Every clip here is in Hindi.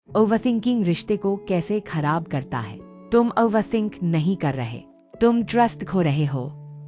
ओवरथिंकिंग रिश्ते को कैसे खराब करता है। तुम ओवरथिंक नहीं कर रहे, तुम ट्रस्ट खो रहे हो।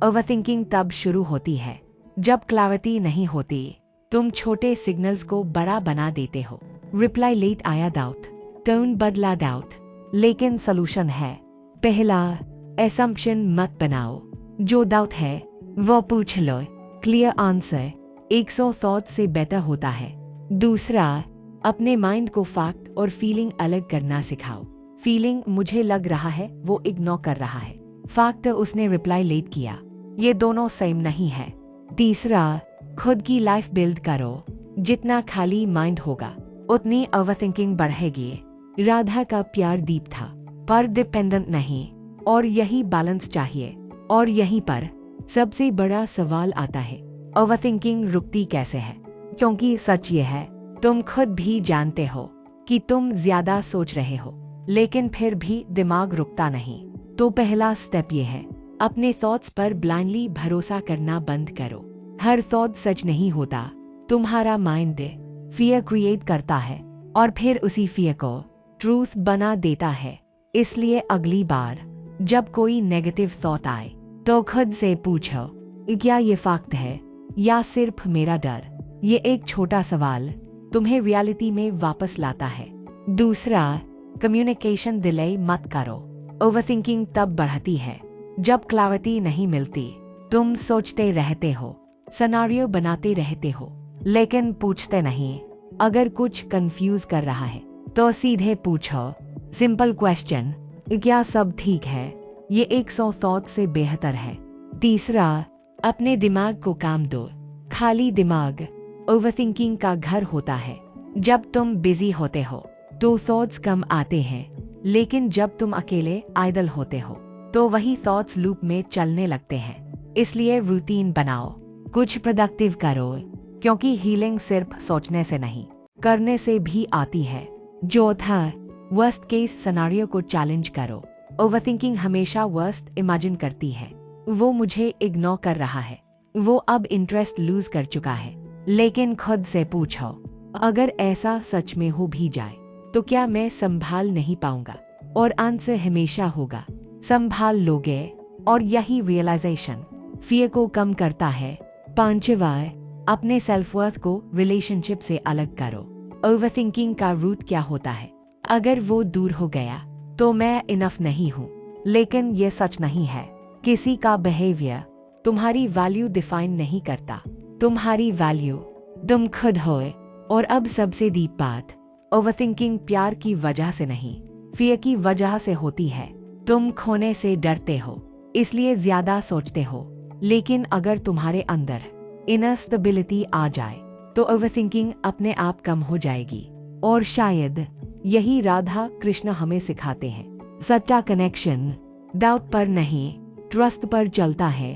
ओवरथिंकिंग तब शुरू होती है जब क्लैरिटी नहीं होती। तुम छोटे सिग्नल्स को बड़ा बना देते हो। रिप्लाई लेट आया डाउट, टोन बदला डाउट। लेकिन सॉल्यूशन है, पहला, असम्पशन मत बनाओ। जो डाउट है वो पूछ लो। क्लियर आंसर 100 थॉट से बेटर होता है। दूसरा, अपने माइंड को फैक्ट और फीलिंग अलग करना सिखाओ। फीलिंग मुझे लग रहा है वो इग्नोर कर रहा है, फैक्ट उसने रिप्लाई लेट किया, ये दोनों सेम नहीं है। तीसरा, खुद की लाइफ बिल्ड करो। जितना खाली माइंड होगा उतनी ओवरथिंकिंग बढ़ेगी। राधा का प्यार डीप था पर डिपेंडेंट नहीं, और यही बैलेंस चाहिए। और यहीं पर सबसे बड़ा सवाल आता है, ओवरथिंकिंग रुकती कैसे है? क्योंकि सच ये है, तुम खुद भी जानते हो कि तुम ज्यादा सोच रहे हो, लेकिन फिर भी दिमाग रुकता नहीं। तो पहला स्टेप ये है, अपने थॉट्स पर ब्लाइंडली भरोसा करना बंद करो। हर थॉट सच नहीं होता। तुम्हारा माइंड फियर क्रिएट करता है और फिर उसी फियर को ट्रूथ बना देता है। इसलिए अगली बार जब कोई नेगेटिव थॉट आए तो खुद से पूछो, क्या ये फैक्ट है या सिर्फ मेरा डर? ये एक छोटा सवाल तुम्हें रियलिटी में वापस लाता है। दूसरा, कम्युनिकेशन डिले मत करो। ओवरथिंकिंग तब बढ़ती है जब क्लैरिटी नहीं मिलती। तुम सोचते रहते हो, सिनेरियो बनाते रहते हो, लेकिन पूछते नहीं। अगर कुछ कंफ्यूज कर रहा है तो सीधे पूछो, सिंपल क्वेश्चन, क्या सब ठीक है? ये 100 थॉट से बेहतर है। तीसरा, अपने दिमाग को काम दो। खाली दिमाग ओवरथिंकिंग का घर होता है। जब तुम बिजी होते हो तो थॉट्स कम आते हैं, लेकिन जब तुम अकेले आइडल होते हो तो वही थॉट्स लूप में चलने लगते हैं। इसलिए रूटीन बनाओ, कुछ प्रोडक्टिव करो, क्योंकि हीलिंग सिर्फ सोचने से नहीं, करने से भी आती है। चौथा, वर्स्ट केस सिनेरियो को चैलेंज करो। ओवरथिंकिंग हमेशा वर्स्ट इमेजिन करती है। वो मुझे इग्नोर कर रहा है, वो अब इंटरेस्ट लूज कर चुका है। लेकिन खुद से पूछो, अगर ऐसा सच में हो भी जाए तो क्या मैं संभाल नहीं पाऊंगा? और आंसर हमेशा होगा, संभाल लोगे। और यही रियलाइजेशन फियर को कम करता है। पांचवा, अपने सेल्फ वर्थ को रिलेशनशिप से अलग करो। ओवरथिंकिंग का रूट क्या होता है? अगर वो दूर हो गया तो मैं इनफ नहीं हूँ। लेकिन ये सच नहीं है। किसी का बिहेवियर तुम्हारी वैल्यू डिफाइन नहीं करता। तुम्हारी वैल्यू तुम खुद हो। और अब सबसे डीप बात, ओवरथिंकिंग प्यार की वजह से नहीं, फियर की वजह से होती है। तुम खोने से डरते हो, इसलिए ज्यादा सोचते हो। लेकिन अगर तुम्हारे अंदर इनर स्टेबिलिटी आ जाए तो ओवरथिंकिंग अपने आप कम हो जाएगी। और शायद यही राधा कृष्ण हमें सिखाते हैं, सच्चा कनेक्शन डाउट पर नहीं, ट्रस्ट पर चलता है।